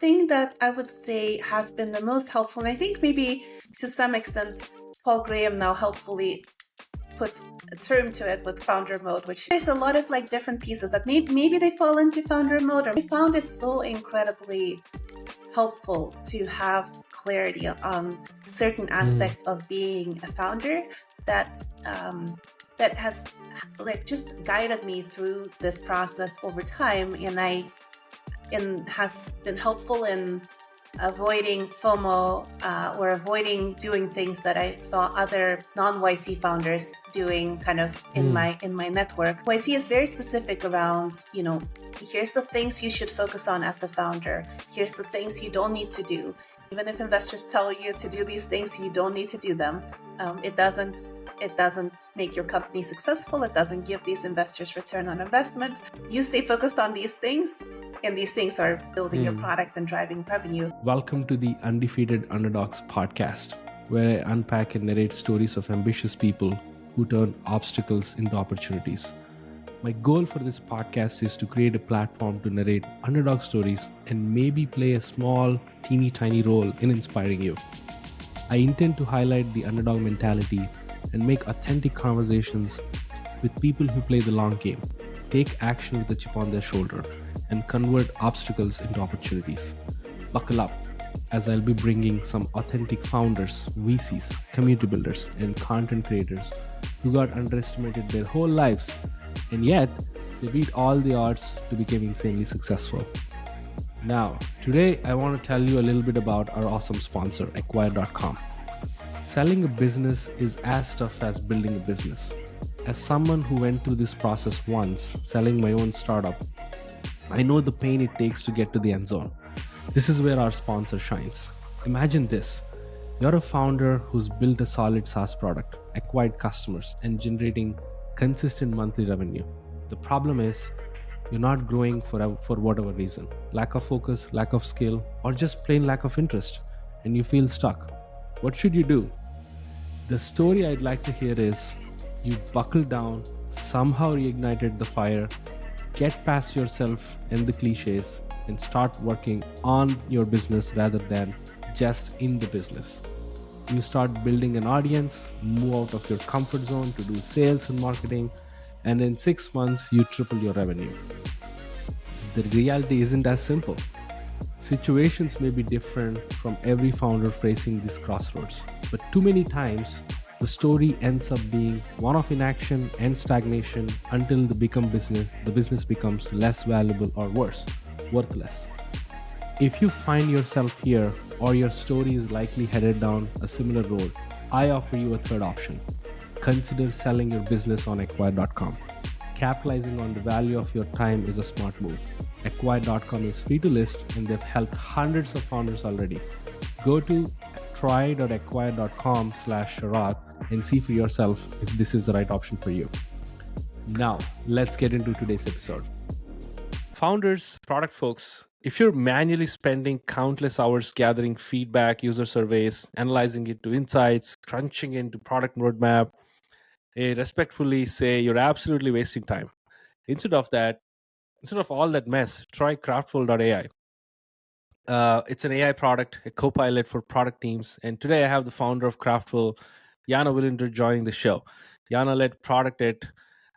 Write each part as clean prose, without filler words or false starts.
thing that I would say has been the most helpful, and I think maybe to some extent Paul Graham now helpfully put a term to it with founder mode, which there's a lot of like different pieces that maybe they fall into founder mode, or I found it so incredibly helpful to have clarity on certain aspects of being a founder that that has like just guided me through this process over time, and has been helpful in avoiding FOMO or avoiding doing things that I saw other non-YC founders doing kind of in my network. YC is very specific around, here's the things you should focus on as a founder. Here's the things you don't need to do. Even if investors tell you to do these things, you don't need to do them. It doesn't make your company successful. It doesn't give these investors return on investment. You stay focused on these things, and these things are building your product and driving revenue. Welcome to the Undefeated Underdogs podcast, where I unpack and narrate stories of ambitious people who turn obstacles into opportunities. My goal for this podcast is to create a platform to narrate underdog stories and maybe play a small, teeny tiny role in inspiring you. I intend to highlight the underdog mentality and make authentic conversations with people who play the long game, take action with a chip on their shoulder, and convert obstacles into opportunities. Buckle up, as I'll be bringing some authentic founders, VCs, community builders, and content creators who got underestimated their whole lives, and yet they beat all the odds to become insanely successful. Now, today I want to tell you a little bit about our awesome sponsor, Acquire.com. Selling a business is as tough as building a business. As someone who went through this process once, selling my own startup, I know the pain it takes to get to the end zone. This is where our sponsor shines. Imagine this. You're a founder who's built a solid SaaS product, acquired customers, and generating consistent monthly revenue. The problem is, you're not growing for whatever reason. Lack of focus, lack of skill, or just plain lack of interest, and you feel stuck. What should you do? The story I'd like to hear is, you buckled down, somehow reignited the fire, get past yourself and the cliches, and start working on your business rather than just in the business. You start building an audience, move out of your comfort zone to do sales and marketing, and in 6 months, you triple your revenue. The reality isn't as simple. Situations may be different from every founder facing this crossroads, but too many times, the story ends up being one of inaction and stagnation until the business becomes less valuable or worse, worthless. If you find yourself here or your story is likely headed down a similar road, I offer you a third option. Consider selling your business on Acquire.com. Capitalizing on the value of your time is a smart move. Acquire.com is free to list, and they've helped hundreds of founders already. Go to try.acquire.com/Sharath and see for yourself if this is the right option for you. Now, let's get into today's episode. Founders, product folks, if you're manually spending countless hours gathering feedback, user surveys, analyzing it to insights, crunching into product roadmap, I respectfully say you're absolutely wasting time. Instead of all that mess, try Kraftful.ai. It's an AI product, a co-pilot for product teams. And today I have the founder of Kraftful, Yana Welinder, joining the show. Yana led product at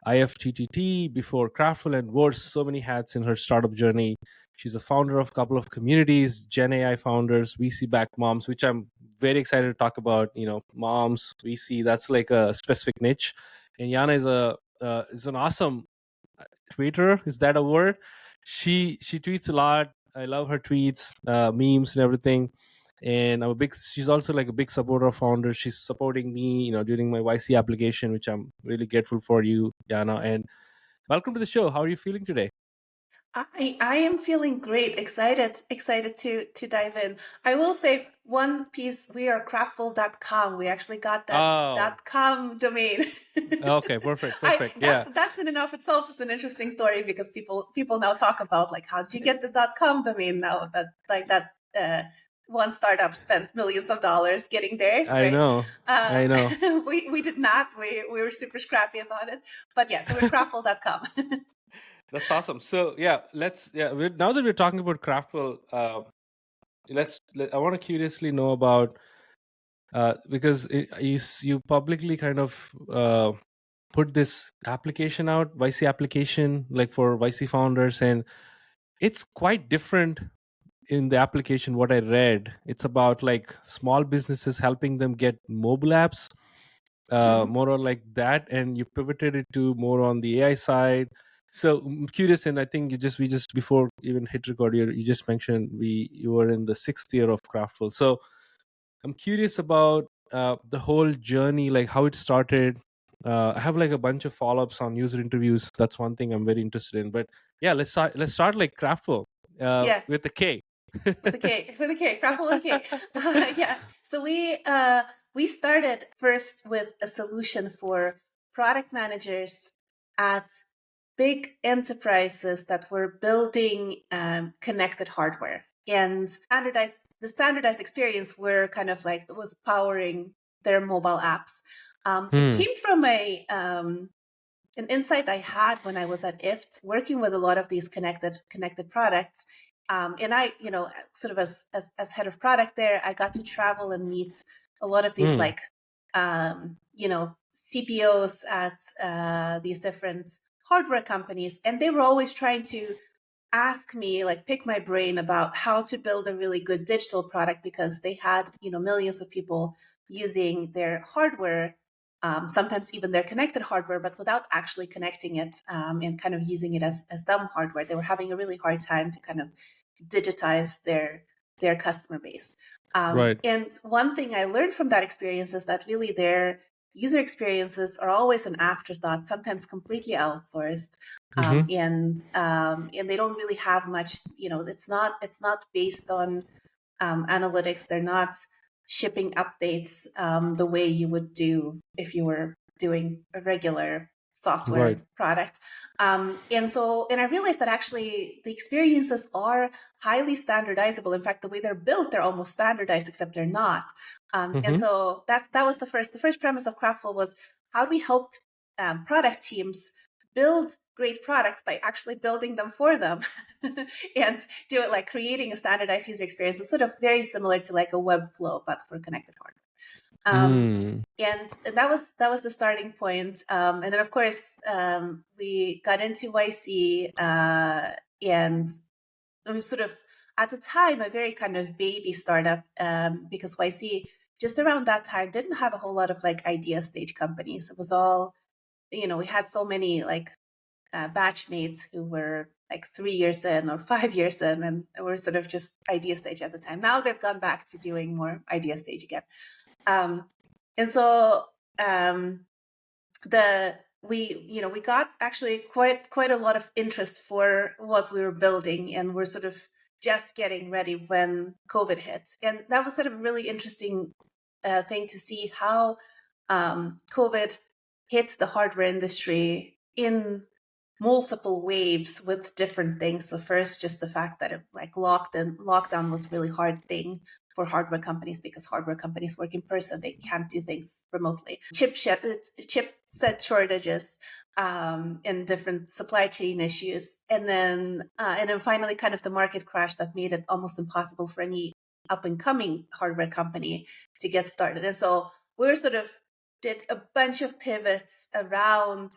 IFTTT before Kraftful and wore so many hats in her startup journey. She's a founder of a couple of communities, Gen AI founders, VC-backed moms, which I'm very excited to talk about. Moms, VC, that's like a specific niche. And Yana is an awesome tweeter. Is that a word? She tweets a lot. I love her tweets, memes, and everything. And she's also like a big supporter of founders. She's supporting me, during my YC application, which I'm really grateful for you, Yana. And welcome to the show. How are you feeling today? I am feeling great, excited to dive in. I will say one piece, we are Kraftful.com. We actually got that .com domain. Okay, perfect. That's in and of itself is an interesting story, because people now talk about like, how did you get the .com domain now? That one startup spent millions of dollars getting theirs. I know. We did not. We were super scrappy about it. But yeah, so we're Kraftful.com. That's awesome. So now that we're talking about Kraftful, I want to curiously know about, because you publicly kind of put this application out, YC application, like for YC founders, and it's quite different. In the application, what I read, it's about like small businesses, helping them get mobile apps, Mhm. more or like that, and you pivoted it to more on the AI side. So I'm curious, and I think we just before even hit record, you just mentioned you were in the 6th year of Kraftful. So I'm curious about the whole journey, like how it started. I have like a bunch of follow-ups on user interviews. That's one thing I'm very interested in. But yeah, let's start like Kraftful, Yeah, with the K. with a K, Kraftful with a K. Yeah. So we started first with a solution for product managers at big enterprises that were building connected hardware, and the standardized experience were kind of like was powering their mobile apps. It Hmm. came from an insight I had when I was at IFT, working with a lot of these connected products. And I, sort of as head of product there, I got to travel and meet a lot of these Hmm. like, CPOs at these different hardware companies, and they were always trying to ask me, like, pick my brain about how to build a really good digital product, because they had millions of people using their hardware, sometimes even their connected hardware, but without actually connecting it, and kind of using it as dumb hardware. They were having a really hard time to kind of digitize their customer base. Right. And one thing I learned from that experience is that really their user experiences are always an afterthought, sometimes completely outsourced, Mm-hmm. and they don't really have much. It's not based on analytics. They're not shipping updates the way you would do if you were doing a regular Right. software product. And I realized that actually the experiences are highly standardizable. In fact, the way they're built, they're almost standardized, except they're not. And Mm-hmm. so that was the first premise of Kraftful was, how do we help product teams build great products by actually building them for them and do it like creating a standardized user experience. It's sort of very similar to like a web flow, but for connected hardware. Mm. And that was the starting point. And then of course we got into YC, and it was sort of at the time a very kind of baby startup, because YC just around that time didn't have a whole lot of like idea stage companies. It was all, we had so many like batchmates who were like 3 years in or 5 years in, and were sort of just idea stage at the time. Now they've gone back to doing more idea stage again. And so the we got actually quite a lot of interest for what we were building, and we're sort of just getting ready when COVID hit, and that was sort of a really interesting thing to see how COVID hit the hardware industry in multiple waves with different things. So first, just the fact that it like lockdown was a really hard thing for hardware companies, because hardware companies work in person; they can't do things remotely. Chipset shortages, and different supply chain issues, and then finally, kind of the market crash that made it almost impossible for any up and coming hardware company to get started. And so we're sort of did a bunch of pivots around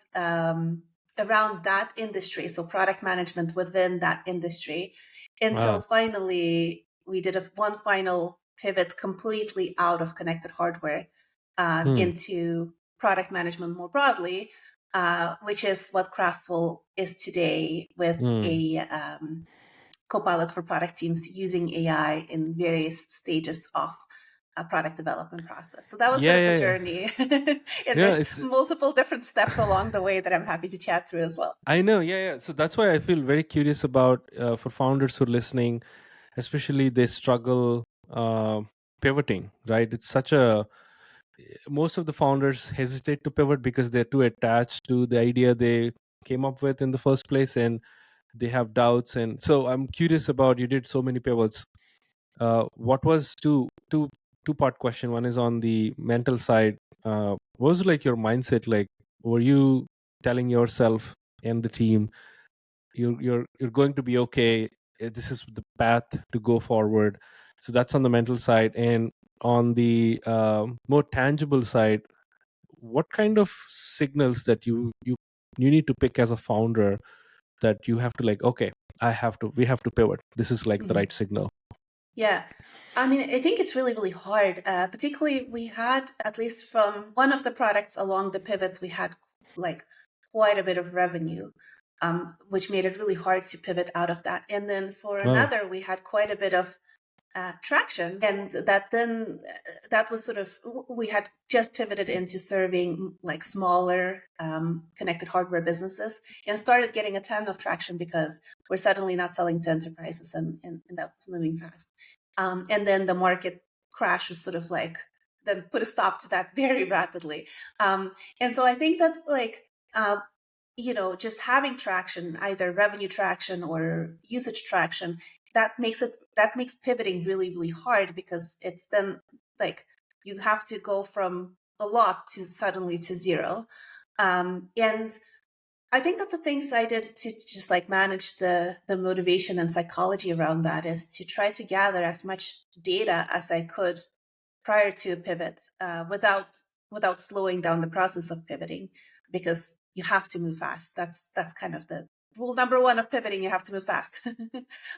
that industry, so product management within that industry, until Ah. finally we did one final pivot completely out of connected hardware, Hmm. into product management more broadly, which is what Kraftful is today, with Hmm. a copilot for product teams using AI in various stages of a product development process. So that was Yeah, sort of the yeah, yeah. journey. And Yeah, there's it's multiple different steps along the way that I'm happy to chat through as well. I know, yeah, yeah. So that's why I feel very curious about, for founders who are listening, especially they struggle pivoting, right? It's such a most of the founders hesitate to pivot because they're too attached to the idea they came up with in the first place, and they have doubts. And so I'm curious about, you did so many pivots. What was two part question? One is on the mental side. What was like your mindset? Like, were you telling yourself and the team, you're going to be okay, this is the path to go forward? So that's on the mental side. And on the more tangible side, what kind of signals that you need to pick as a founder, that you have to like, okay, we have to pivot, this is like the Mhm. right signal? Yeah. I mean, I think it's really, really hard. Particularly, we had, at least from one of the products along the pivots, we had like quite a bit of revenue, which made it really hard to pivot out of that. And then for Oh. another, we had quite a bit of traction, and that was sort of, we had just pivoted into serving like smaller connected hardware businesses, and started getting a ton of traction because we're suddenly not selling to enterprises, and that was moving fast. And then the market crash was sort of like, then put a stop to that very rapidly. And so I think that like just having traction, either revenue traction or usage traction, that makes pivoting really, really hard, because it's then like you have to go from a lot to suddenly to zero. And I think that the things I did to just like manage the motivation and psychology around that is to try to gather as much data as I could prior to a pivot, without slowing down the process of pivoting, because you have to move fast. That's kind of the rule number one of pivoting. You have to move fast.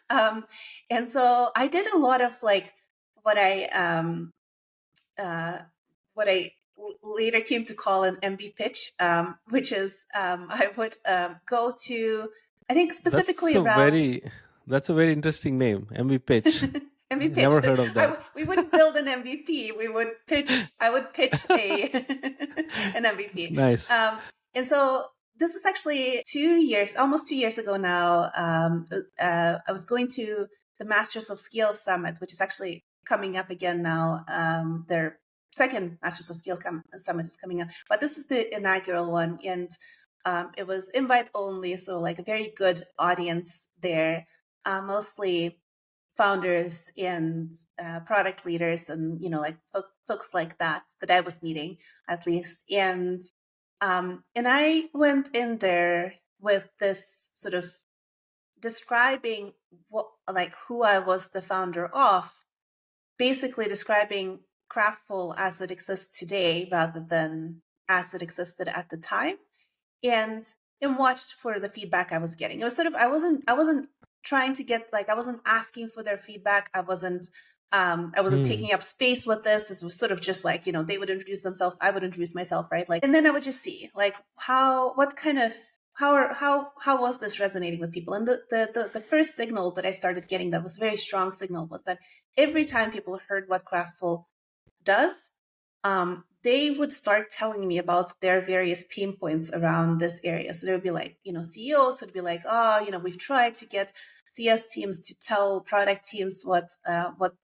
um, and so I did a lot of like what I uh, later came to call an MV pitch, which is I would go to, I think That's specifically a around very that's a very interesting name, MV pitch. MV pitch. Never heard of that. We wouldn't build an MVP. I would pitch an MVP. Nice. And so this is actually 2 years, almost 2 years ago now. I was going to the Masters of Scale Summit, which is actually coming up again now. Their second Masters of Scale Summit is coming up, but this is the inaugural one. And it was invite only, so like a very good audience there, mostly founders and product leaders, and like folks like that I was meeting, at least. And I went in there with this sort of describing who I was the founder of, basically describing Kraftful as it exists today rather than as it existed at the time, and watched for the feedback I was getting. It was sort of, I wasn't trying to get, like, I wasn't asking for their feedback. I wasn't Hmm. taking up space with this. This was sort of just like, they would introduce themselves, I would introduce myself, right? Like, and then I would just see like how was this resonating with people? And the first signal that I started getting, that was a very strong signal, was that every time people heard what Kraftful does, they would start telling me about their various pain points around this area. So there would be like, CEOs would be like, oh, we've tried to get CS teams to tell product teams what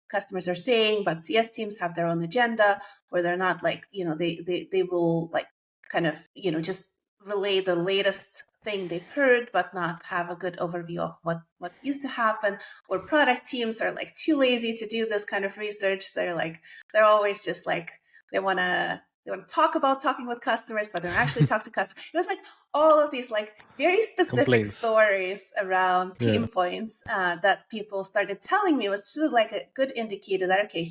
customers are saying, but CS teams have their own agenda, where they're not like, they will like kind of, just relay the latest thing they've heard, but not have a good overview of what used to happen. Or product teams are like too lazy to do this kind of research. They're always just like, they want to talk about talking with customers, but they don't actually talk to customers. It was like all of these like very specific Complaints. stories around Yeah. pain points that people started telling me, was just like a good indicator that, okay,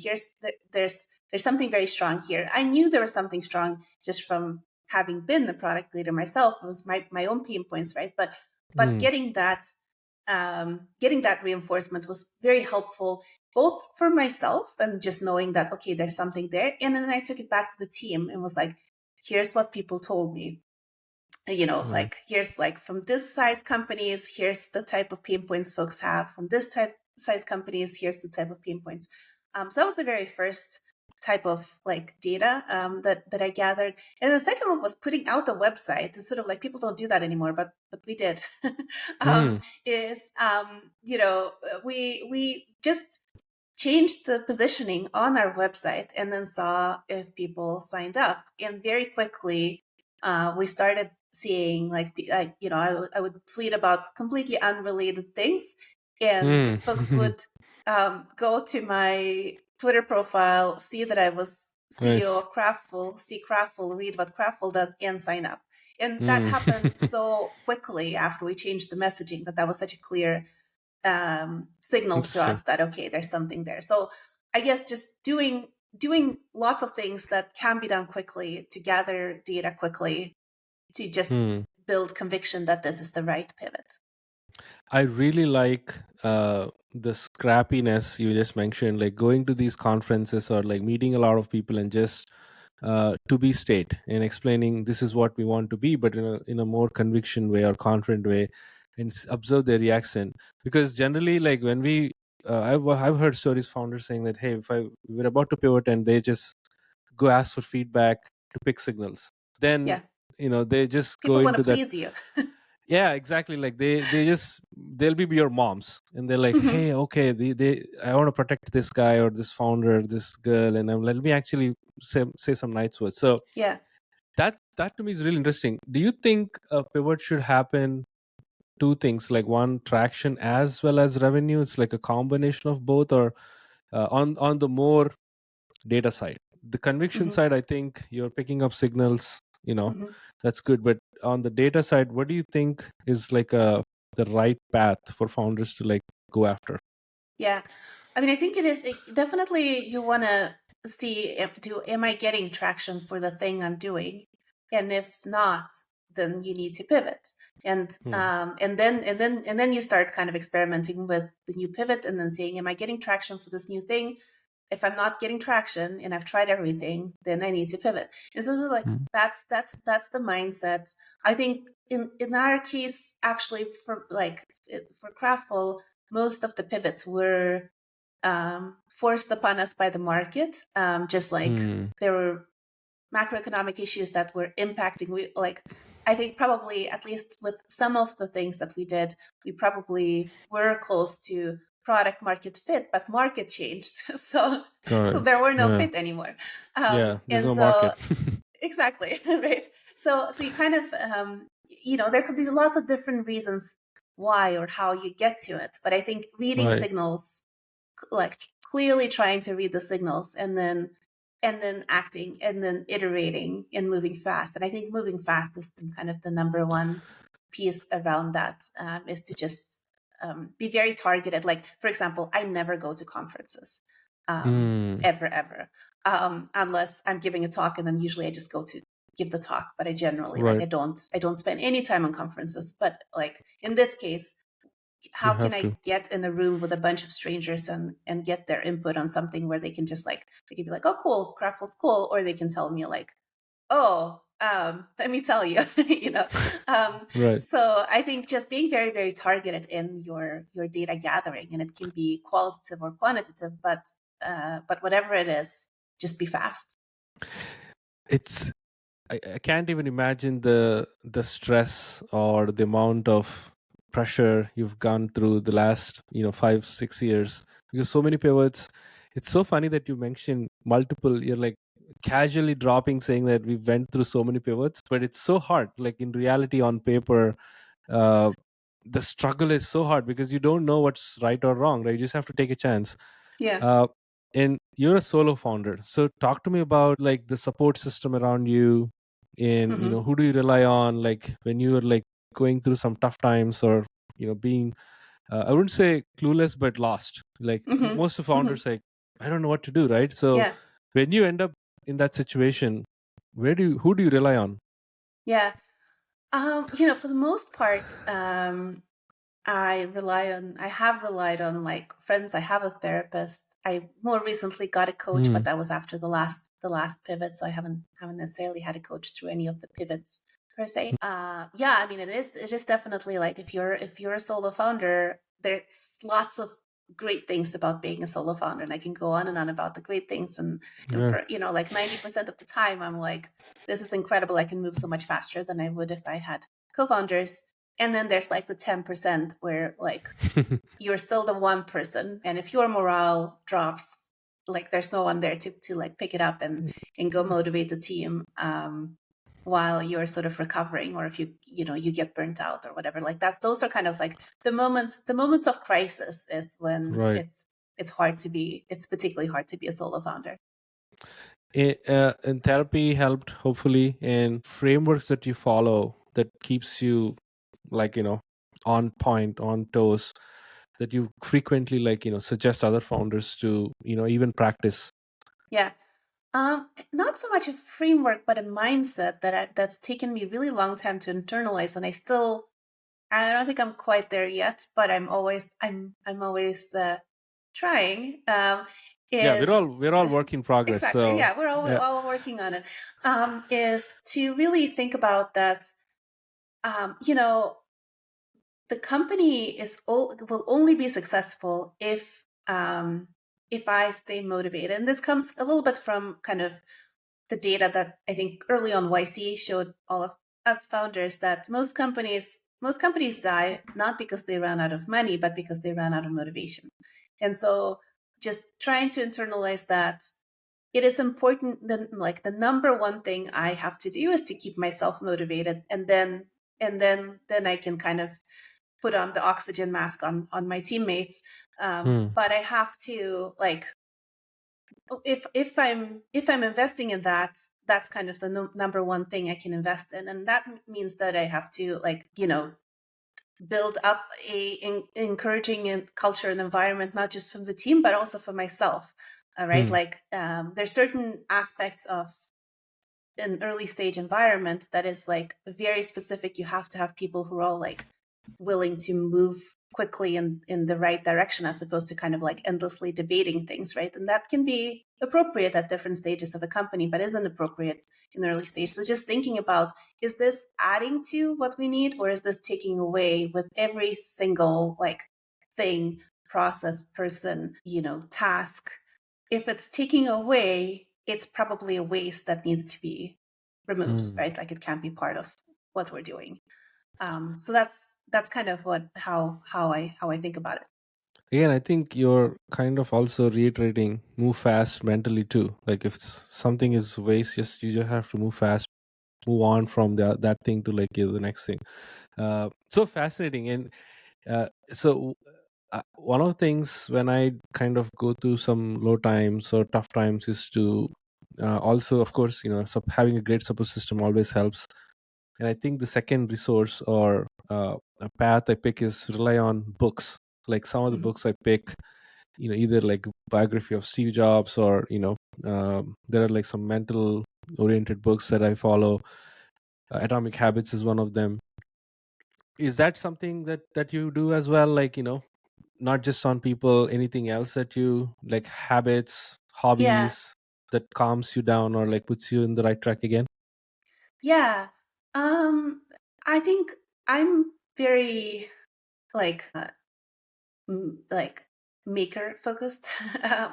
there's something very strong here. I knew there was something strong just from having been the product leader myself. It was my own pain points, right? But Hmm. getting that reinforcement was very helpful, both for myself and just knowing that, okay, there's something there. And then I took it back to the team and was like, here's what people told me. Hmm. Like, here's like, from this size companies, here's the type of pain points folks have. From this type size companies, here's the type of pain points. So that was the very first type of like data that I gathered. And the second one was putting out the website. It's sort of like, people don't do that anymore, but we did. Hmm. Is we just changed the positioning on our website, and then saw if people signed up. And very quickly, we started seeing like, I would tweet about completely unrelated things, and Hmm. folks would go to my Twitter profile, see that I was CEO Nice. of Kraftful, see Kraftful, read what Kraftful does, and sign up. And that Hmm. happened so quickly after we changed the messaging, that was such a clear signal to Interesting. us that, okay, there's something there. So I guess just doing lots of things that can be done quickly to gather data quickly to just build conviction that this is the right pivot. I really like the scrappiness you just mentioned, like going to these conferences or like meeting a lot of people and just to be state and explaining this is what we want to be, but in a more conviction way or confident way, and observe their reaction. Because generally, like when I've heard stories founders saying that, hey, if we're about to pivot and they just go ask for feedback to pick signals, then Yeah, they just go people want to into that. please you. Yeah, exactly, like they'll be your moms and they're like, Mhm. hey, okay, they I want to protect this guy or this founder, this girl, and let me actually say some nice words. So Yeah. that to me is really interesting. Do you think a pivot should happen two things, like one, traction as well as revenue? It's like a combination of both, or on the more data side, the conviction Hmm. side, I think you're picking up signals, Hmm. that's good. But on the data side, what do you think is like the right path for founders to like go after? Yeah. I mean, I think definitely you want to see am I getting traction for the thing I'm doing? And if not, then you need to pivot. Hmm. And then you start kind of experimenting with the new pivot and then saying, am I getting traction for this new thing? If I'm not getting traction and I've tried everything, then I need to pivot. And so it's like Hmm. that's the mindset. I think in our case, actually, for Kraftful, most of the pivots were forced upon us by the market. Just like Hmm. there were macroeconomic issues that were impacting. I think probably at least with some of the things that we did, we probably were close to product market fit, but market changed. So Got it. there were no Yeah. fit anymore. Yeah, there's And no so market. exactly, right. So you kind of there could be lots of different reasons why or how you get to it. But I think reading Right. signals, like clearly trying to read the signals and then acting and then iterating and moving fast. And I think moving fast is kind of the number one piece around that, is to just be very targeted. Like, for example, I never go to conferences, Hmm. ever, unless I'm giving a talk, and then usually I just go to give the talk. But I generally, like, Right. I don't spend any time on conferences. But like in this case, You how can have I to. get in a room with a bunch of strangers and get their input on something where they can just like, they can be like, oh, cool, Kraftful's cool, or they can tell me like, oh, let me tell you, Right. So I think just being very, very targeted in your data gathering, and it can be qualitative or quantitative, but whatever it is, just be fast. It's I can't even imagine the stress or the amount of pressure you've gone through the last 5-6 years, because so many pivots. It's so funny that you mentioned multiple. You're like casually dropping saying that we went through so many pivots, but it's so hard. Like in reality, on paper, uh, the struggle is so hard because you don't know what's right or wrong. Right, you just have to take a chance. Yeah. uh, and you're a solo founder, so talk to me about like the support system around you, and Hmm. who do you rely on, like when you're like going through some tough times, or being I wouldn't say clueless but lost, like Hmm. most of Hmm. founders, like I don't know what to do, right? So Yeah. when you end up in that situation, who do you rely on? Yeah. For the most part, I have relied on like friends. I have a therapist. I more recently got a coach, but Hmm. that was after the last pivot. So I haven't necessarily had a coach through any of the pivots per se. Yeah, I mean, it is definitely like if you're a solo founder, there's lots of great things about being a solo founder. And I can go on and on about the great things. And Yeah. for, like 90% of the time, I'm like, this is incredible. I can move so much faster than I would if I had co-founders. And then there's like the 10% where like you're still the one person, and if your morale drops, like there's no one there to like pick it up and go motivate the team, while you're sort of recovering, or if you get burnt out or whatever. Like those are kind of like the moments of crisis is when Right. it's particularly hard to be a solo founder. And therapy helped, hopefully, and frameworks that you follow that keeps you like on point, on toes, that you frequently suggest other founders to even practice? Yeah. Not so much a framework, but a mindset that's taken me really long time to internalize, and I don't think I'm quite there yet, but I'm always trying. Yeah, we're all Is we're all work in progress. exactly, So yeah, we're all, yeah. all working on it. Is to really think about that. You know, the company will only be successful if I stay motivated, and this comes a little bit from kind of the data that I think early on YC showed all of us founders that most companies die not because they ran out of money, but because they ran out of motivation. And so just trying to internalize that it is important, then like the number one thing I have to do is to keep myself motivated, and then I can kind of put on the oxygen mask on my teammates. Hmm. But I have to like, if I'm investing in that, that's kind of the number one thing I can invest in, and that means that I have to like build up encouraging culture and environment, not just from the team but also for myself. All right, Hmm. like there's certain aspects of an early stage environment that is like very specific. You have to have people who are all like willing to move quickly in the right direction, as opposed to kind of like endlessly debating things, right? And that can be appropriate at different stages of a company, but isn't appropriate in the early stage. So just thinking about, is this adding to what we need, or is this taking away with every single like thing, process, person, task? If it's taking away, it's probably a waste that needs to be removed, Hmm. right? Like it can't be part of what we're doing. So that's kind of how I think about it. Again, I think you're kind of also reiterating move fast mentally too. Like if something is waste, just you just have to move fast, move on from that thing to like the next thing. So fascinating. And so one of the things when I kind of go through some low times or tough times is to also, of course, having a great support system always helps. And I think the second resource or a path I pick is rely on books. Like some of the Mhm. books I pick, either like biography of Steve Jobs, or there are like some mental oriented books that I follow. Atomic Habits is one of them. Is that something that you do as well? Like not just on people, anything else that you like, habits, Yeah, hobbies that calms you down or like puts you in the right track again? yeah. I think I'm very like like maker focused,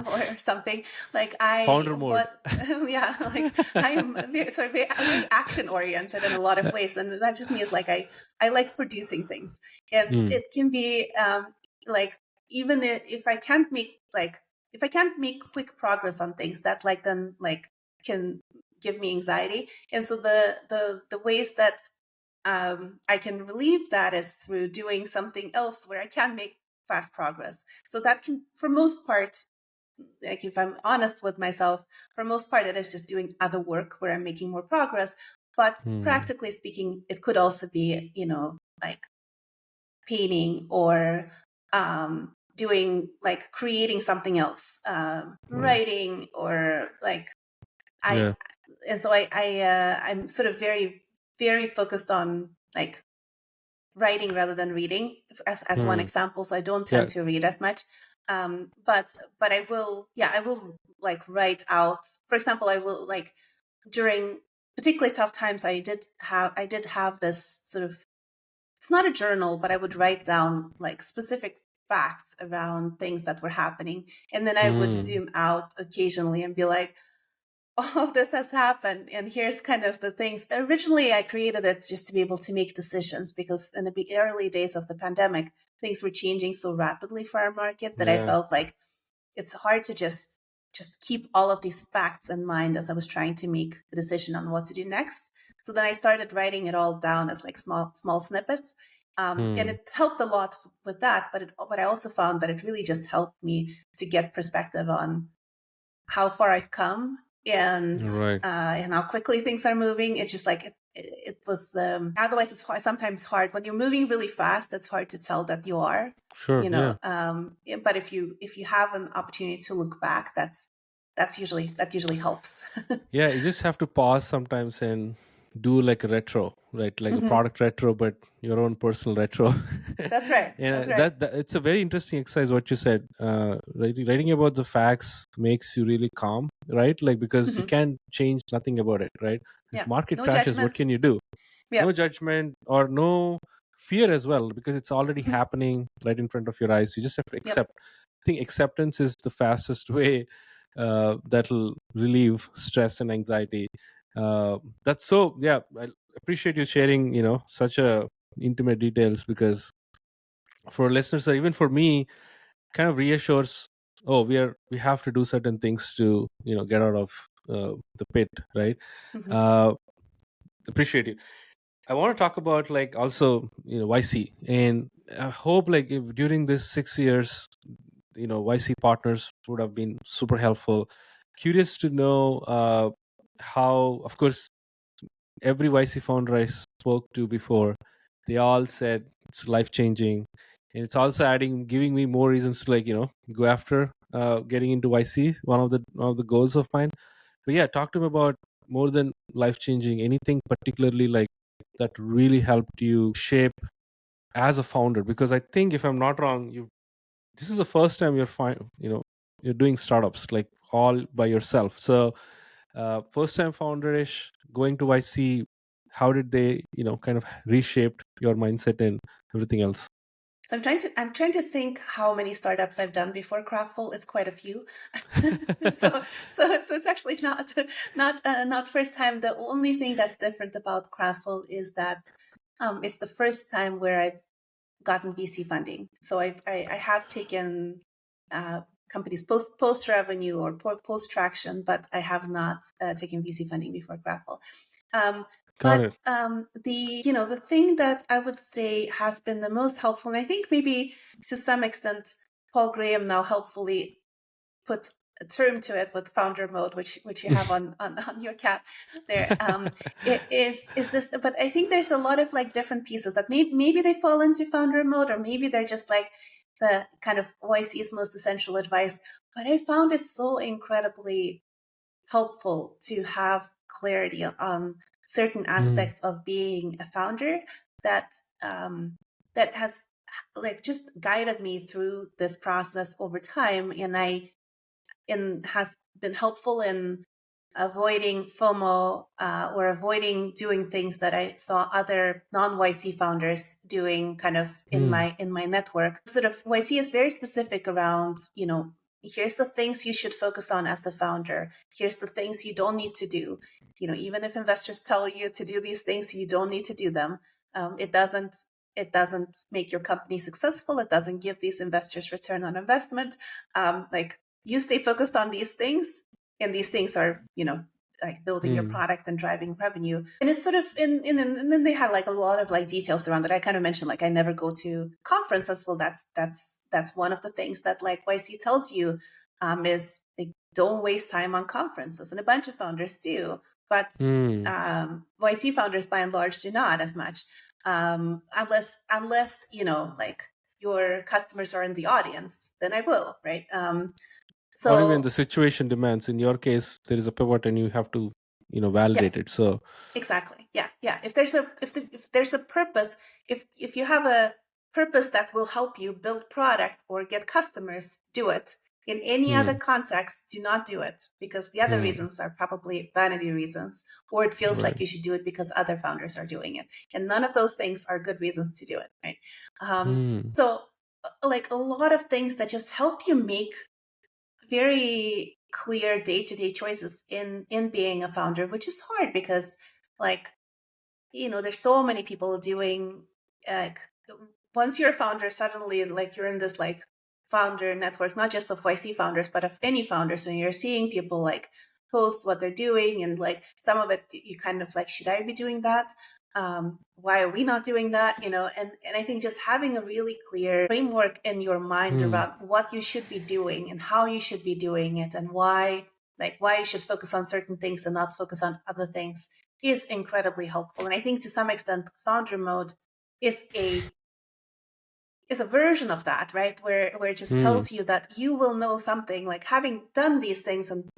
or something. Like I Founder mode. what yeah, like I am very action oriented in a lot of ways, and that just means like I like producing things, and Mm, it can be like, even if I can't make quick progress on things, that like then like can give me anxiety. And so the ways that I can relieve that is through doing something else where I can make fast progress. So that can, for most part, like if I'm honest with myself, for most part, it is just doing other work where I'm making more progress. But mm, practically speaking, it could also be, like painting, or doing like creating something else, mm. writing, or like I. Yeah. And so I'm sort of very, very focused on like writing rather than reading, as one Mm. example. So I don't Yeah. tend to read as much. But I will like write out. For example, I will like, during particularly tough times, I did have this sort of, it's not a journal, but I would write down like specific facts around things that were happening, and then I would Mm. zoom out occasionally and be like, all of this has happened, and here's kind of the things. Originally I created it just to be able to make decisions, because in the early days of the pandemic, things were changing so rapidly for our market that I Yeah. felt like it's hard to just keep all of these facts in mind as I was trying to make a decision on what to do next. So then I started writing it all down as like small snippets, and Mm. it helped a lot with that. But I also found that it really just helped me to get perspective on how far I've come, and Right. how quickly things are moving. It's just like it was otherwise it's sometimes hard when you're moving really fast. It's hard to tell that you are, Sure. Yeah. but if you have an opportunity to look back, that usually helps. Yeah, you just have to pause sometimes and do like a retro, right? Like a Mhm. product retro, but your own personal retro. That's right. Yeah, That's right. that it's a very interesting exercise. What you said, writing about the facts makes you really calm, right? Like because you Mhm. can't change nothing about it, right? If Yeah. market No crashes, what judgment. can you do? No Yep. judgment or no fear as well, because it's already Mhm. happening right in front of your eyes. You just have to Yep. accept. I think acceptance is the fastest way that'll relieve stress and anxiety. That's so. Yeah, I appreciate you sharing. Such a intimate details, because for listeners or even for me, kind of reassures. Oh, we have to do certain things to get out of the pit, right? Mhm. Uh, appreciate you. I want to talk about like also YC, and I hope like if during this 6 years, YC partners would have been super helpful. Curious to know how, of course, every YC founder I spoke to before, they all said it's life changing, and it's also giving me more reasons to like go after getting into YC. One of the goals of mine. But yeah, talk to me about more than life changing. Anything particularly like that really helped you shape as a founder? Because I think if I'm not wrong, you this is the first time you're doing startups like all by yourself. So first time founderish going to YC, how did they kind of reshaped your mindset and everything else? So I'm trying to think how many startups I've done before Kraftful. It's quite a few. So it's actually not first time. The only thing that's different about Kraftful is that it's the first time where I've gotten VC funding. So I have taken companies post revenue or post traction, but I have not taken VC funding before Kraftful. Got But it. the thing that I would say has been the most helpful, and I think maybe to some extent Paul Graham now helpfully put a term to it with founder mode, which you have on your cap there. It is this, but I think there's a lot of like different pieces that maybe they fall into founder mode, or maybe they're just like the kind of YC's most essential advice. But I found it so incredibly helpful to have clarity on certain Mm, aspects of being a founder that that has like just guided me through this process over time, and has been helpful in avoiding FOMO, or avoiding doing things that I saw other non-YC founders doing kind of mm, in my network. Sort of YC is very specific around, here's the things you should focus on as a founder. Here's the things you don't need to do. Even if investors tell you to do these things, you don't need to do them. It doesn't make your company successful. It doesn't give these investors return on investment. Like, you stay focused on these things, and these things are, like building your mm, product and driving revenue. And it's sort of and then they had like a lot of like details around that. I kind of mentioned like I never go to conferences. Well, that's one of the things that like YC tells you, is like, don't waste time on conferences, and a bunch of founders do, but mm. YC founders by and large do not as much, unless like your customers are in the audience, then I will, right? Or even So the situation demands. In your case, there is a pivot and you have to yeah, validate it. So exactly. Yeah, yeah. If there's a purpose, if you have a purpose that will help you build product or get customers, do it. In any other mm, context, do not do it, because the other mm, reasons are probably vanity reasons, or it feels right. like you should do it because other founders are doing it, and none of those things are good reasons to do it, right? Mm, So, like a lot of things that just help you make very clear day-to-day choices in being a founder, which is hard because, like, there's so many people doing, like, once you're a founder, suddenly like you're in this like founder network, not just of YC founders but of any founders, and you're seeing people like post what they're doing, and like some of it you kind of like, should I be doing that? Why are we not doing that? And I think just having a really clear framework in your mind mm, around what you should be doing and how you should be doing it, and why you should focus on certain things and not focus on other things, is incredibly helpful. And I think to some extent, founder mode is a version of that, right? Where it just Hmm. tells you that you will know something, like having done these things and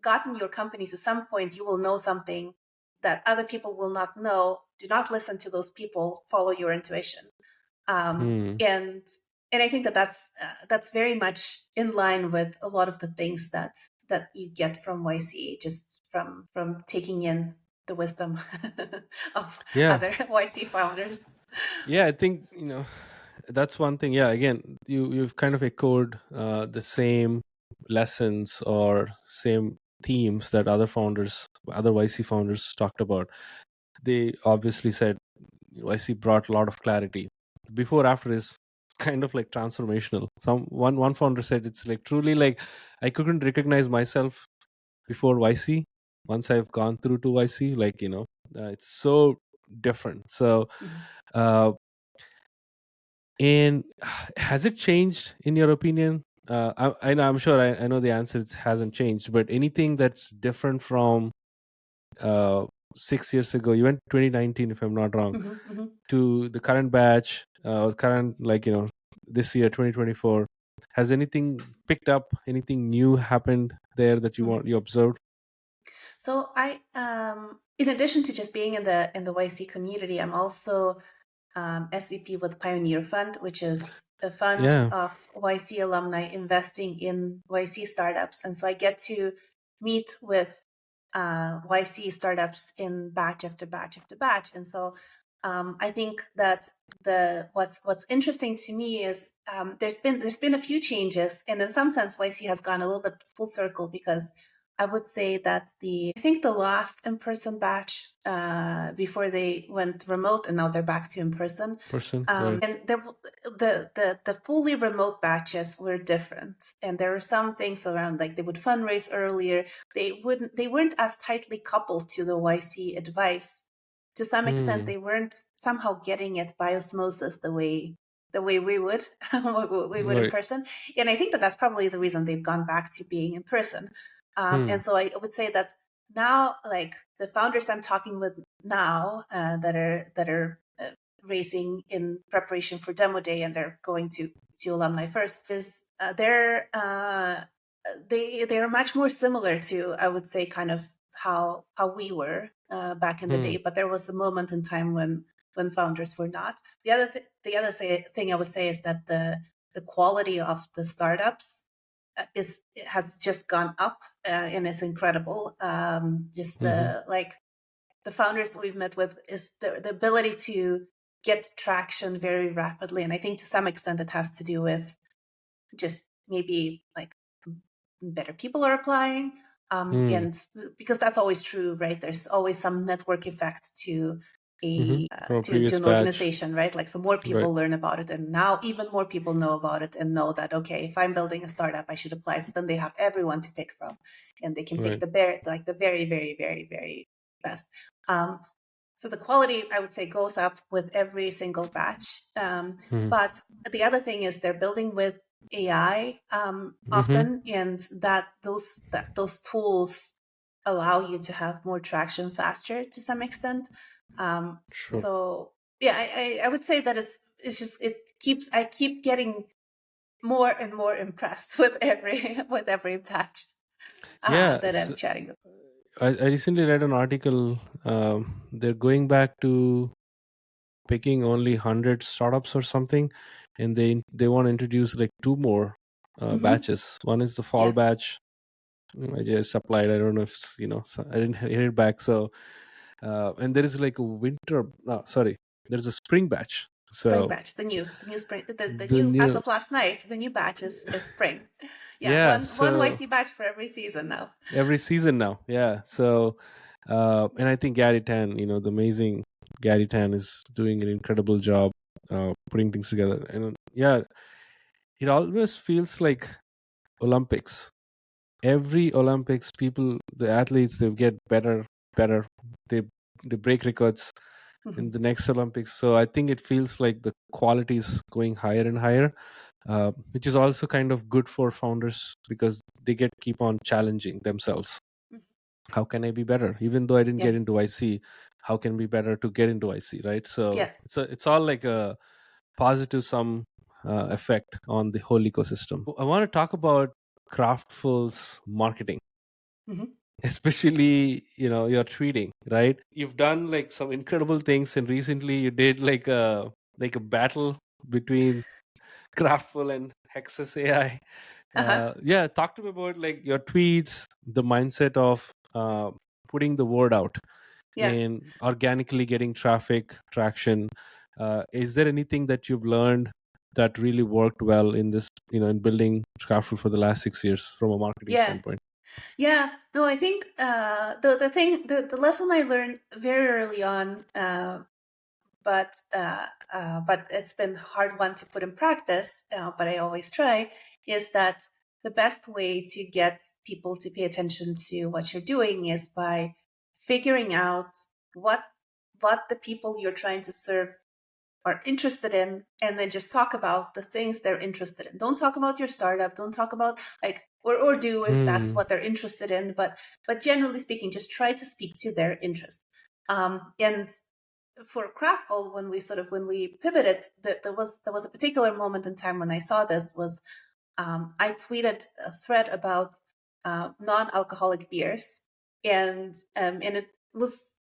gotten your company to some point, you will know something that other people will not know. Do not listen to those people. Follow your intuition. Hmm. And I think that that's very much in line with a lot of the things that you get from YC, just from taking in the wisdom of Yeah. other YC founders. Yeah, I think, that's one thing. Yeah, again, you've kind of echoed the same lessons or same themes that other YC founders talked about. They obviously said YC brought a lot of clarity. Before after is kind of like transformational. One founder said it's like truly like I couldn't recognize myself before YC. Once I've gone through to YC, like it's so different. So Mhm. uh, and has it changed in your opinion? I'm sure I know the answer hasn't changed, but anything that's different from uh, 6 years ago, you went 2019, if I'm not wrong, Mhm, mhm. to the current batch, or current, like, this year, 2024. Has anything picked up? Anything new happened there that Mhm. you observed? So I, in addition to just being in the YC community, I'm also SVP with Pioneer Fund, which is a fund Yeah. of YC alumni investing in YC startups. And so I get to meet with YC startups in batch after batch after batch. And so I think that what's interesting to me is there's been a few changes, and in some sense YC has gone a little bit full circle, because I would say that I think the last in-person batch before they went remote, and now they're back to in-person. Person, right? And the fully remote batches were different, and there were some things around, like they would fundraise earlier. They weren't as tightly coupled to the YC advice. To some extent, Hmm. they weren't somehow getting it by osmosis the way we would we would in Right. person. And I think that that's probably the reason they've gone back to being in person. Hmm. And so I would say that now, like the founders I'm talking with now, that are racing in preparation for demo day, and they're going to alumni first, is they're much more similar to, I would say, kind of how we were back in the Hmm. day. But there was a moment in time when founders were not. The other thing I would say is that the quality of the startups has just gone up, and is incredible. Just Hmm. the founders we've met with, is the ability to get traction very rapidly, and I think to some extent it has to do with just maybe like better people are applying, Hmm. and because that's always true, right? There's always some network effect to Hmm. a From a to previous an batch, organization, right? Like, so more right? people learn about it, and now even more people know about it and know that, okay, if I'm building a startup, I should apply. So then they have everyone to pick from, and they can pick Right. the very, very, very, very best. um, so the quality, I would say, goes up with every single batch. Hmm. But the other thing is they're building with AI Hmm. often, and those tools allow you to have more traction faster to some extent. Sure. So yeah, I would say that it's just I keep getting more and more impressed with every batch Yeah. that I'm chatting with. I recently read an article. They're going back to picking only 100 startups or something, and they want to introduce like two more Hmm. batches. One is the fall Yeah, batch. I just applied. I don't know if I didn't hear it back. So and there is like a winter. No, sorry, there's a spring batch. spring So batch, the new spring, the the new, as new, of last night, the new batch is spring. Yeah, yeah. one So YC batch for every season now. every season now, yeah. So and I think Gary Tan, the amazing Gary Tan, is doing an incredible job putting things together. And yeah, it always feels like Olympics. Every Olympics, people, the athletes, they get better. They break records in Mhm. the next Olympics. So I think it feels like the quality is going higher and higher, which is also kind of good for founders because they get keep on challenging themselves. how can I be better? Even though I didn't Yeah. get into IC, how can be better to get into IC, right? So Yeah. it's all like a positive sum effect on the whole ecosystem. I want to talk about Kraftful's marketing, Hmm. especially your tweeting, right? You've done like some incredible things, and recently you did like a battle between Kraftful and Hexus AI. Uh-huh. Yeah, talk to me about like your tweets, the mindset of putting the word out Yeah. and organically getting traction. Is there anything that you've learned that really worked well in this, in building Kraftful for the last 6 years from a marketing Yeah. standpoint? Yeah. No, I think the lesson I learned very early on, but it's been hard one to put in practice. But I always try, is that the best way to get people to pay attention to what you're doing is by figuring out what the people you're trying to serve are interested in, and then just talk about the things they're interested in. Don't talk about your startup. Don't talk about like or do if that's Hmm. what they're interested in. But generally speaking, just try to speak to their interest. And for Kraftful, when we pivoted, there was a particular moment in time when I saw this was I tweeted a thread about non-alcoholic beers, and it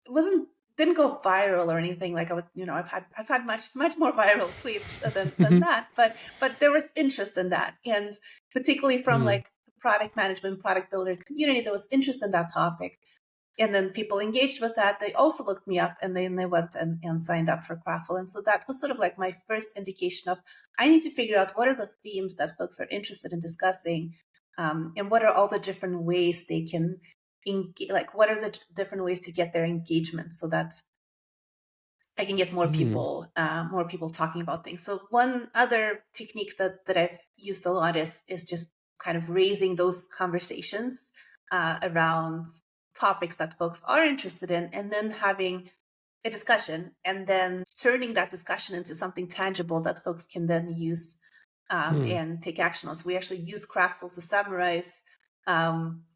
wasn't didn't go viral or anything. Like I've had much more viral tweets than that, but there was interest in that, and particularly from Hmm. like product management, product builder community, there was interest in that topic. And then people engaged with that. They also looked me up, and then they went and signed up for Kraftful. And so that was sort of like my first indication of I need to figure out what are the themes that folks are interested in discussing, and what are all the different ways they can like what are the different ways to get their engagement so that I can get more Hmm. people talking about things. So one other technique that I've used a lot is just kind of raising those conversations around topics that folks are interested in, and then having a discussion, and then turning that discussion into something tangible that folks can then use Hmm. and take action on. So we actually use Kraftful to summarize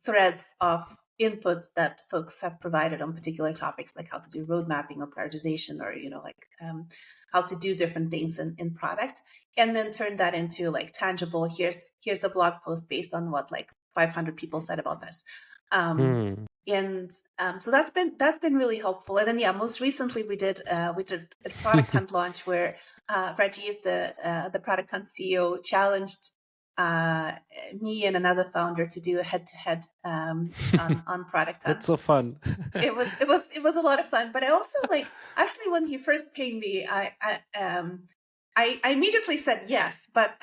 threads of inputs that folks have provided on particular topics, like how to do road mapping or prioritization, or how to do different things in product, and then turn that into like tangible. Here's a blog post based on what like 500 people said about this. Um, Hmm. and so that's been really helpful. And then most recently we did a product hunt launch where Rajiv, the product hunt CEO, challenged me and another founder to do a head-to-head on product That's hunt. so fun. It was a lot of fun. But I also like, actually, when he first pinged me, I immediately said yes, but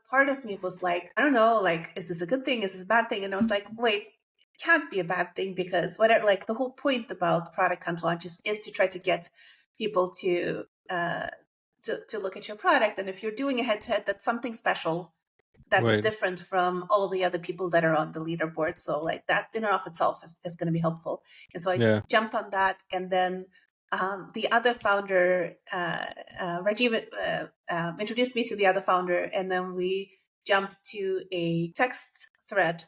part of me was like, I don't know, like, is this a good thing? Is this a bad thing? And I was like, wait, it can't be a bad thing, because whatever, like the whole point about product hunt launches is to try to get people to look at your product. And if you're doing a head-to-head, that's something special that's Right. different from all the other people that are on the leaderboard. So like that in and of itself is going to be helpful. And so I Yeah. jumped on that. And then the other founder, Rajiv, introduced me to the other founder. And then we jumped to a text thread.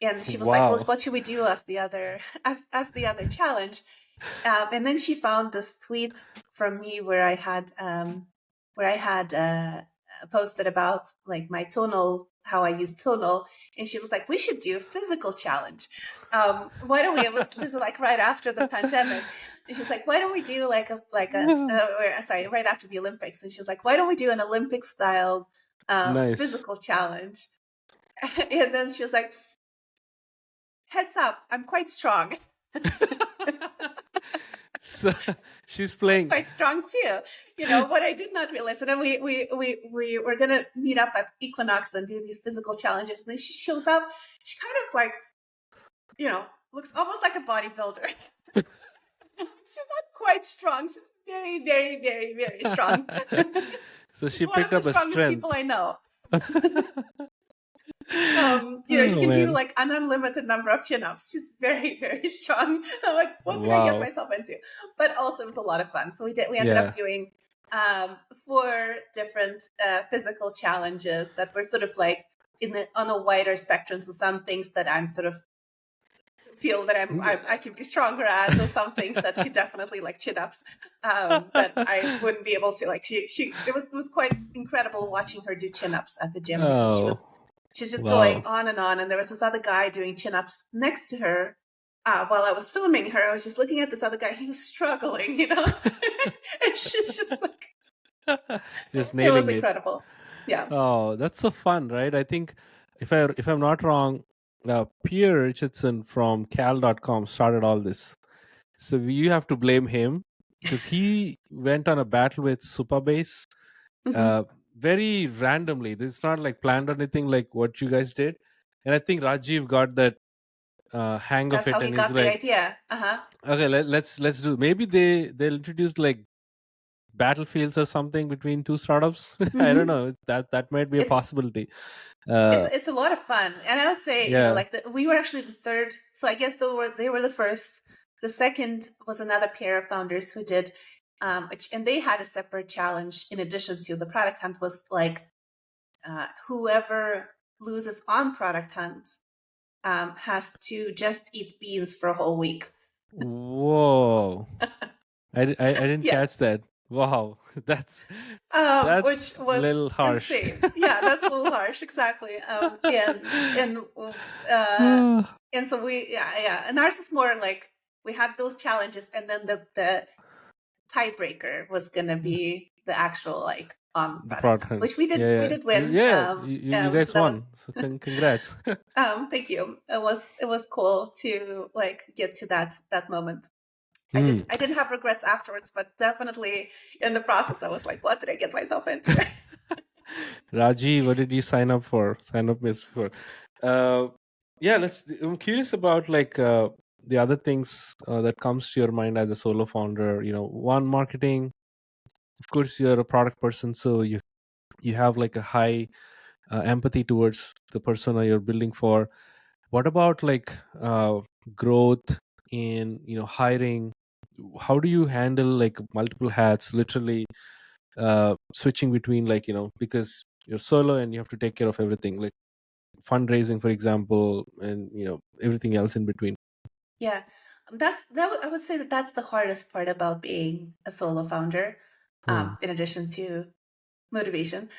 And she was like, well, Wow. what should we do as the other as the other challenge? And then she found this tweet from me where I had posted about like my tonal, how I use tonal, and she was like, "We should do a physical challenge. Why don't we?" This is like right after the pandemic, and she's like, "Why don't we do sorry, right after the Olympics?" And she's like, "Why don't we do an Olympic style Nice. physical challenge?" And then she was like, "Heads up, I'm quite strong." So she's I'm playing. quite strong too. What I did not realize. And then we were gonna meet up at Equinox and do these physical challenges. And then she shows up. She kind of like, looks almost like a bodybuilder. She's not quite strong. She's very, very, very, very strong. So She's she one of picked the up a strongest strength. people I know. She Oh can do man. like an unlimited number of chin-ups. She's very, very strong. I'm like, what did I get Wow. myself into? But also it was a lot of fun. So we ended up Yeah. doing 4 different physical challenges that were sort of like on a wider spectrum. So some things that I'm sort of feel that I can be stronger at. There's some things that she definitely like chin ups that I wouldn't be able to. Like it was quite incredible watching her do chin ups at the gym because she's just going Wow. on. And there was this other guy doing chin ups next to her. While I was filming her, I was just looking at this other guy. He was struggling, and she's just like, Just it was nailing it. incredible. Yeah. Oh, that's so fun, right? I think if I'm not wrong, Pierre Richardson from Cal.com started all this. So you have to blame him because he went on a battle with Supabase Mm-hmm. very randomly. This is not like planned or anything like what you guys did. And I think Rajiv got that hang of That's it, how he and he's got the like, idea. Uh-huh. okay, let's do. Maybe they'll introduce like battlefields or something between two startups. I don't Mm-hmm. know. That might be a It's possibility. it's a lot of fun, and I would say Yeah. like we were actually the third. So I guess they were the first. The second was another pair of founders who did, and they had a separate challenge in addition to the product hunt was like whoever loses on product hunt has to just eat beans for a whole week. Whoa. I didn't Yeah. catch that. Wow. That's Which a was little harsh. insane. Yeah, that's a little harsh, exactly. Uh, and so yeah, and ours is more like we had those challenges, and then the tiebreaker was gonna be the actual like on The product product hunt, hunt. which we did Yeah, we yeah. did win. Yeah, you So guys that was won. So congrats. thank you. It was cool to like get to that moment. Hmm. I didn't have regrets afterwards, but definitely in the process, I was like, "What did I get myself into?" Raji, what did you sign up for? Sign up miss for? Uh, yeah, I'm curious about like the other things that comes to your mind as a solo founder. One, marketing. Of course, you're a product person, so you have like a high empathy towards the persona you're building for. What about like growth in hiring? How do you handle like multiple hats, literally switching between like because you're solo and you have to take care of everything like fundraising, for example, and everything else in between. Yeah, I would say that that's the hardest part about being a solo founder. Hmm. In addition to motivation,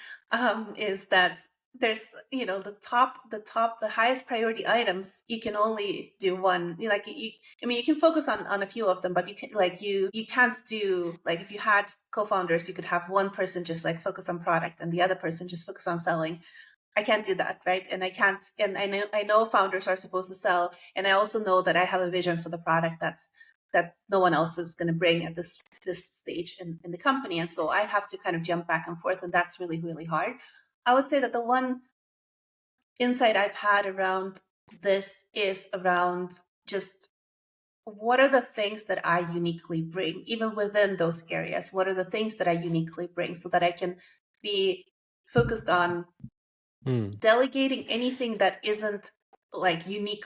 is that there's the highest priority items you can only do one. Like I mean, you can focus on a few of them, but you can't do like if you had co-founders, you could have one person just like focus on product and the other person just focus on selling. I can't do that, right? And I can't. And I know founders are supposed to sell, and I also know that I have a vision for the product that no one else is going to bring at this stage in the company, and so I have to kind of jump back and forth, and that's really really hard. I would say that the one insight I've had around this is around just what are the things that I uniquely bring, even within those areas. What are the things that I uniquely bring, so that I can be focused on Hmm. delegating anything that isn't like unique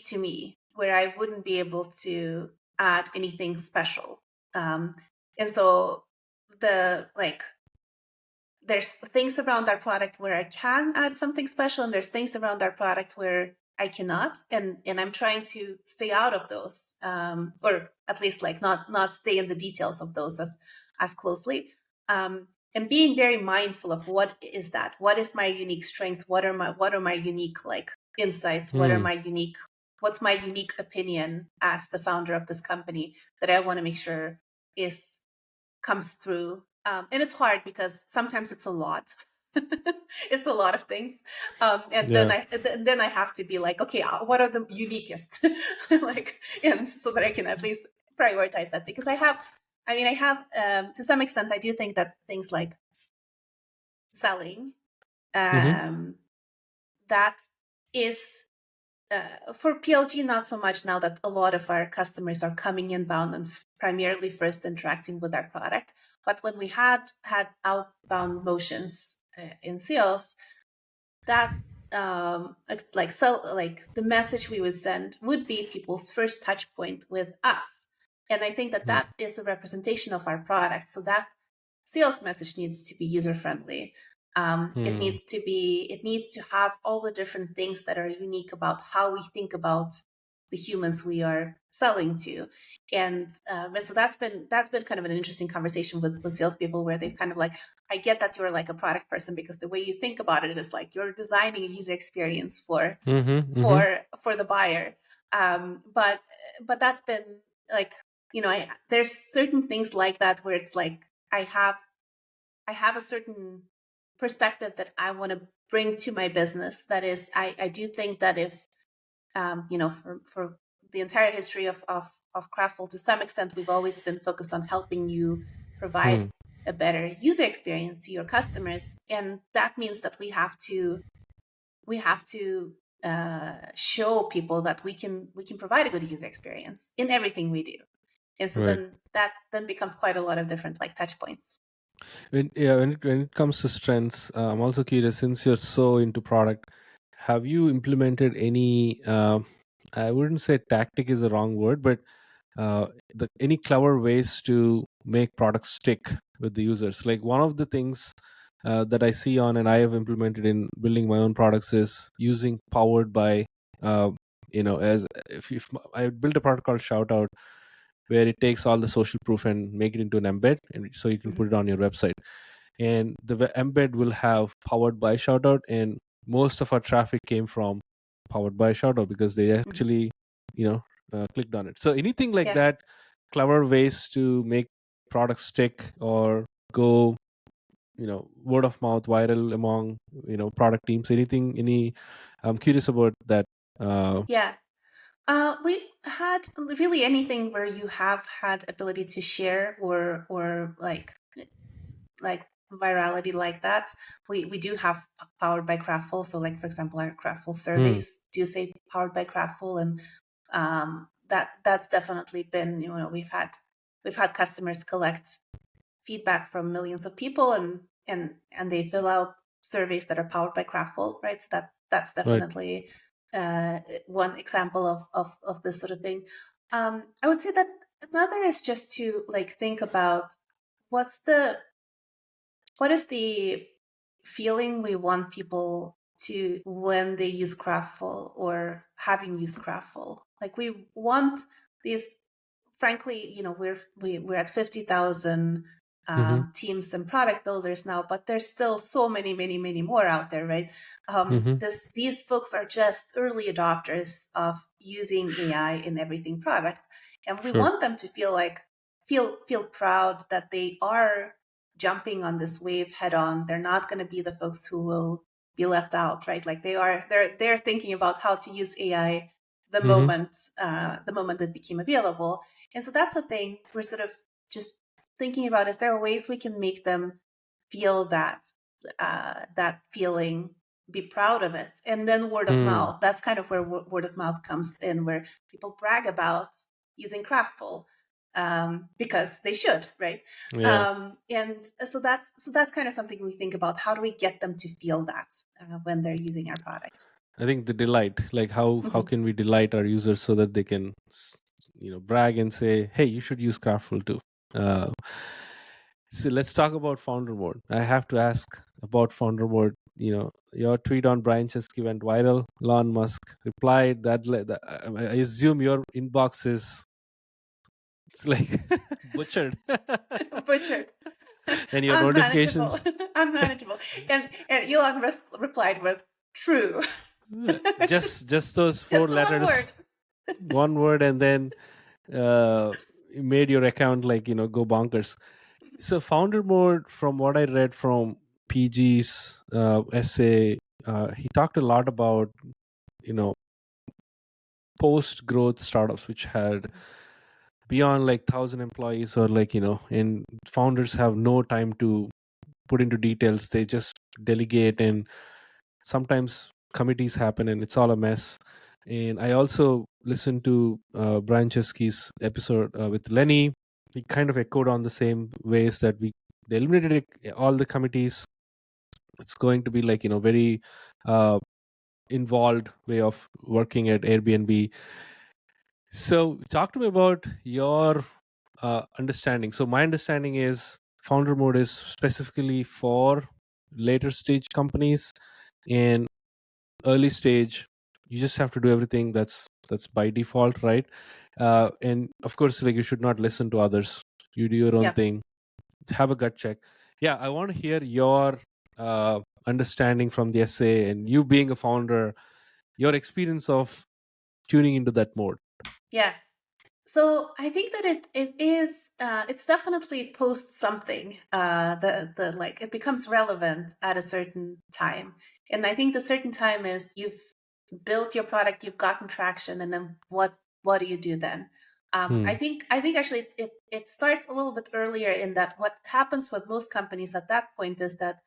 to me, where I wouldn't be able to add anything special. And so the like there's things around our product where I can add something special, and there's things around our product where I cannot, and I'm trying to stay out of those, or at least like not stay in the details of those as closely, and being very mindful of what is that, what is my unique strength, what are my unique like insights, Hmm. what's my unique opinion as the founder of this company that I want to make sure is comes through. And it's hard because sometimes it's a lot. It's a lot of things, and then Yeah. I have to be like, okay, what are the uniquest, like, and so that I can at least prioritize that, because I have to some extent I do think that things like selling, Mm-hmm. um, that is for PLG, not so much now that a lot of our customers are coming inbound and primarily first interacting with our product. But when we had outbound motions in sales, that the message we would send would be people's first touch point with us. And I think that Hmm. that is a representation of our product. So that sales message needs to be user friendly. Hmm. It needs to have all the different things that are unique about how we think about the humans we are selling to. And so that's been kind of an interesting conversation with salespeople, where they've kind of like, I get that you're like a product person, because the way you think about it is like you're designing a user experience Mm-hmm. Mm-hmm. for the buyer. But that's been like, there's certain things like that where it's like I have a certain perspective that I want to bring to my business. That is, I do think that if, for the entire history of Kraftful, to some extent, we've always been focused on helping you provide Hmm. a better user experience to your customers. And that means that we have to show people that we can provide a good user experience in everything we do. And so Right. then that then becomes quite a lot of different like touch points. When it comes to strengths, I'm also curious, since you're so into product, have you implemented any, I wouldn't say tactic is the wrong word, but any clever ways to make products stick with the users? Like one of the things that I see on and I have implemented in building my own products is using powered by, uh, as if I built a product called Shoutout, where it takes all the social proof and make it into an embed, and so you can Mhm, put it on your website, and the embed will have powered by Shoutout, and most of our traffic came from powered by Shoutout because they mhm. actually you know clicked on it. So anything like Yeah. that, clever ways to make products stick or go word of mouth viral among product teams, anything, any I'm curious about that. Yeah. We've had really anything where you have had ability to share or like virality like that. We do have powered by Kraftful. So like for example, our Kraftful Hmm. surveys do say powered by Kraftful, and that's definitely been, we've had customers collect feedback from millions of people, and they fill out surveys that are powered by Kraftful, right? So that's Right. definitely one example of this sort of thing. I would say that another is just to like think about what's the what is the feeling we want people to when they use Kraftful or having used Kraftful. Like we want these, frankly, we're at 50,000 Mm-hmm. teams and product builders now, but there's still so many, many, many more out there, right? Mm-hmm. These folks are just early adopters of using AI in everything product, and we Sure. want them to feel proud that they are jumping on this wave head on. They're not going to be the folks who will be left out, right? Like they're thinking about how to use AI Mm-hmm. the moment it became available. And so that's the thing we're sort of just thinking about: is there ways we can make them feel that feeling, be proud of it, and then word of Hmm. mouth. That's kind of where word of mouth comes in, where people brag about using Kraftful because they should, right? Yeah. And so that's kind of something we think about. How do we get them to feel that when they're using our product? I think the delight, like how Mhm. can we delight our users so that they can brag and say, hey, you should use Craftful too. uh, so let's talk about founder mode. I have to ask about founder mode. Your tweet on Brian Chesky went viral. Elon Musk replied that, I assume your inbox is, it's like It's butchered. butchered, And your unmanageable, notifications, unmanageable. And Elon replied with "true," just those four just the one word. letters, one word, and then it made your account go bonkers. So founder mode, from what I read from PG's essay, he talked a lot about you know post growth startups which had beyond 1,000 employees, or and founders have no time to put into details. They just delegate, and sometimes committees happen and it's all a mess. And I also listened to Brian Chesky's episode with Lenny. He kind of echoed on the same ways that they eliminated all the committees. It's going to be very uh, involved way of working at Airbnb. So talk to me about your understanding. So my understanding is founder mode is specifically for later stage companies. In early stage, you just have to do everything that's by default, right? And of course, like, you should not listen to others. You do your own Yeah. thing. Have a gut check. Yeah, I want to hear your understanding from the essay, and you being a founder, your experience of tuning into that mode. Yeah. So I think that it is it's definitely post something the like it becomes relevant at a certain time, and I think the certain time is you've built your product, you've gotten traction, and then what do you do then? Hmm. I think actually it starts a little bit earlier in that what happens with most companies at that point is that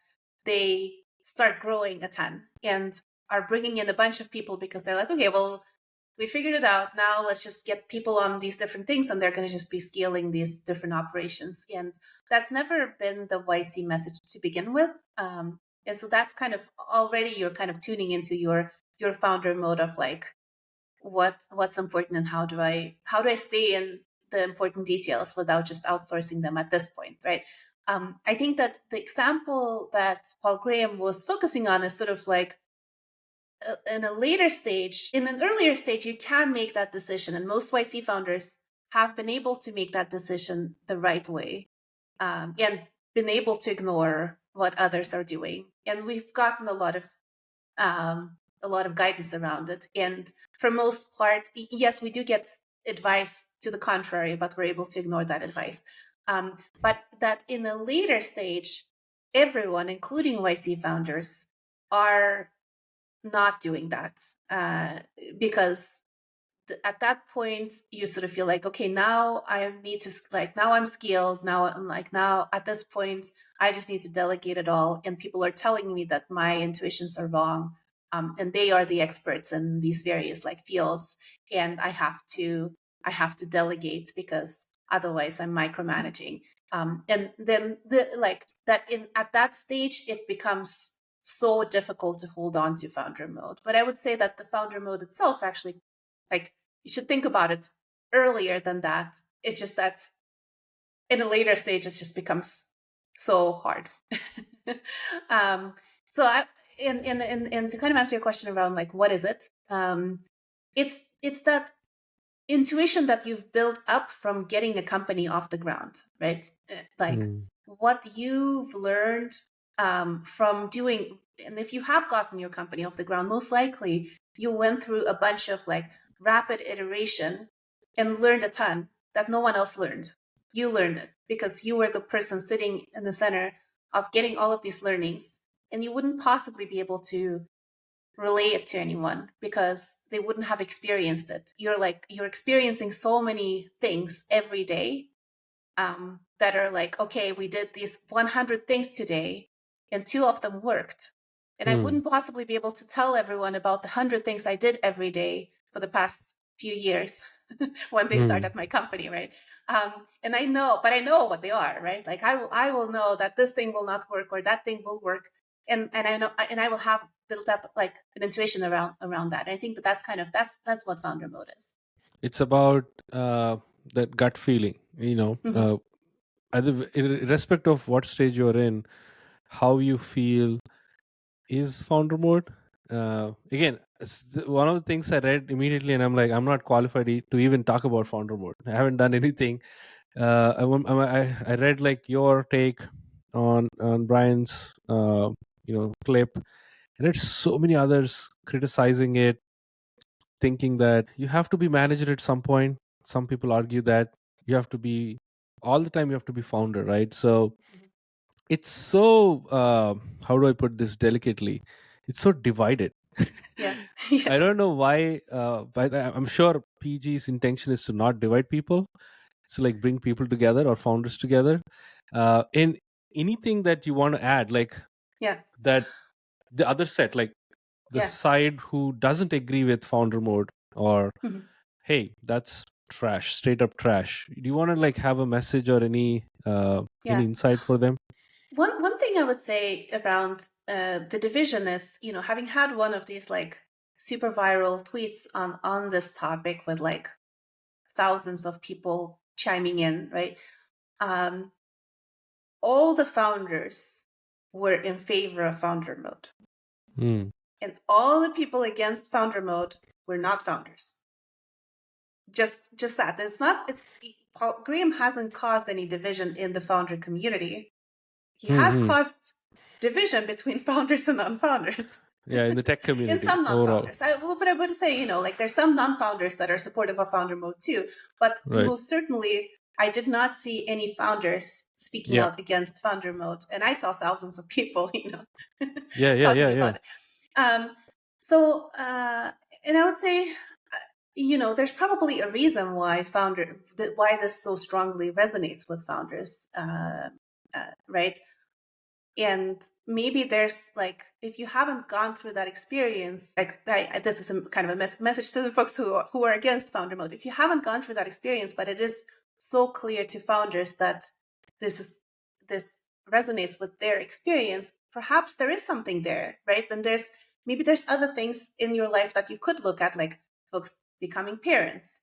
they start growing a ton and are bringing in a bunch of people because they're like, okay, well, we figured it out. Now let's just get people on these different things, and they're going to just be scaling these different operations. And that's never been the YC message to begin with. And so that's kind of already you're kind of tuning into your founder mode of like what's important and how do I stay in the important details without just outsourcing them at this point, right? I think that the example that Paul Graham was focusing on is sort of like in a later stage, in an earlier stage, you can make that decision. And most YC founders have been able to make that decision the right way, and been able to ignore what others are doing. And we've gotten a lot of guidance around it. And for most part, yes, we do get advice to the contrary, but we're able to ignore that advice. But that in a later stage, everyone, including YC founders, are not doing that because at that point you sort of feel like, okay, now I need to like, now I'm skilled, now I'm like, now at this point I just need to delegate it all, and people are telling me that my intuitions are wrong, and they are the experts in these various like fields, and I have to delegate because otherwise I'm micromanaging. And then the like that in at that stage it becomes so difficult to hold on to founder mode. But I would say that the founder mode itself actually, like, you should think about it earlier than that. It's just that in a later stage, it just becomes so hard. um, so I, and to kind of answer your question around like, what is it? It's that intuition that you've built up from getting a company off the ground, right? Like Hmm. what you've learned from doing, and if you have gotten your company off the ground, most likely you went through a bunch of like rapid iteration and learned a ton that no one else learned. You learned it because you were the person sitting in the center of getting all of these learnings, and you wouldn't possibly be able to relay it to anyone because they wouldn't have experienced it. You're experiencing so many things every day, that are like, okay, we did these 100 things today and two of them worked. And I Hmm. wouldn't possibly be able to tell everyone about the 100 things I did every day for the past few years when they start Hmm. at my company, right? And I know what they are, right? Like I will know that this thing will not work or that thing will work. And I know, and I will have built up like an intuition around that. I think that's kind of that's what founder mode is. It's about that gut feeling, Mm-hmm. irrespective of what stage you're in, how you feel is founder mode. Again, one of the things I read immediately, and I'm like, I'm not qualified to even talk about founder mode. I haven't done anything. I read like your take on Brian's clip. I read so many others criticizing it, thinking that you have to be manager at some point. Some people argue that you have to be all the time. You have to be founder, right? So Mm-hmm. it's so how do I put this delicately? It's so divided. Yeah. I Yes. don't know why, but I'm sure PG's intention is to not divide people. It's to like bring people together or founders together. In anything that you want to add, like Yeah. that, the other set, like the Yeah. side who doesn't agree with founder mode, or Mhm. hey, that's trash, straight up trash. Do you want to like have a message or any Yeah. insight for them? One thing I would say around the division is, having had one of these like super viral tweets on this topic with like thousands of people chiming in, right? Um, all the founders were in favor of founder mode. Mm. And all the people against founder mode were not founders. Just that. Paul Graham hasn't caused any division in the founder community. He has caused division between founders and non-founders. Yeah, in the tech In community some overall. non-founders. But I would say, like there's some non-founders that are supportive of founder mode too. But Right. most certainly, I did not see any founders speaking Yeah. out against founder mode. And I saw thousands of people, Yeah. talking about it. So, and I would say, there's probably a reason why why this so strongly resonates with founders, right? And maybe there's like, if you haven't gone through that experience, like this is kind of a message to the folks who are against founder mode. If you haven't gone through that experience, but it is so clear to founders that this resonates with their experience, perhaps there is something there, right? Then there's other things in your life that you could look at, like folks becoming parents.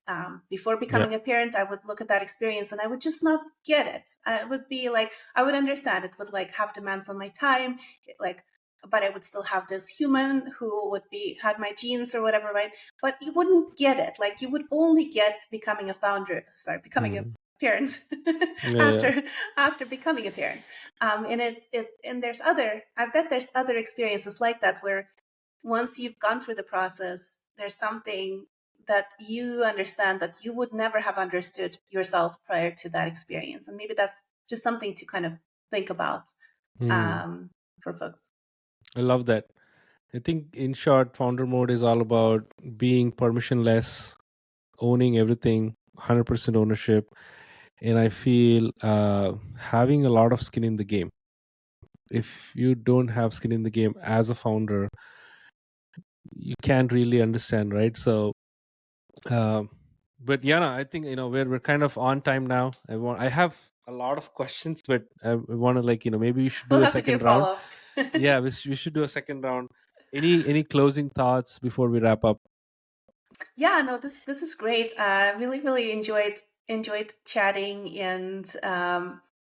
Before becoming a parent, I would look at that experience and I would just not get it. I would be like, I would understand it would like have demands on my time, like, but I would still have this human who would had my genes or whatever, right? But you wouldn't get it. Like you would only get becoming a parent after becoming a parent. And I bet there's other experiences like that where once you've gone through the process, there's something that you understand that you would never have understood yourself prior to that experience. And maybe that's just something to kind of think about for folks. I love that. I think, in short, founder mode is all about being permissionless, owning everything, 100% ownership. And I feel having a lot of skin in the game. If you don't have skin in the game as a founder, you can't really understand, right? So, but Yana, I think we're kind of on time now. I have a lot of questions, but I want to maybe we should do We'll a have to do a second round. follow-up. Yeah, we should do a second round. Any closing thoughts before we wrap up? Yeah, no, this is great. Really enjoyed chatting, and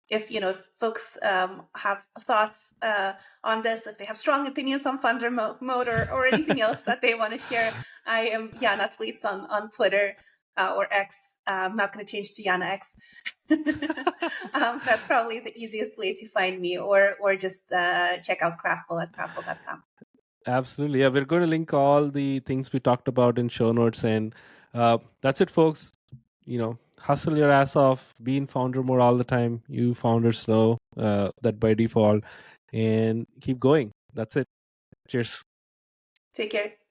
if folks have thoughts on this, if they have strong opinions on Funder mode or anything else that they want to share, I am Yana Tweets on Twitter or X. I'm not going to change to Yana X. That's probably the easiest way to find me, or just check out Kraftful at kraftful.com. Absolutely. Yeah, we're going to link all the things we talked about in show notes. And that's it, folks. Hustle your ass off, be in founder mode all the time. You founders know that by default, and keep going. That's it. Cheers. Take care.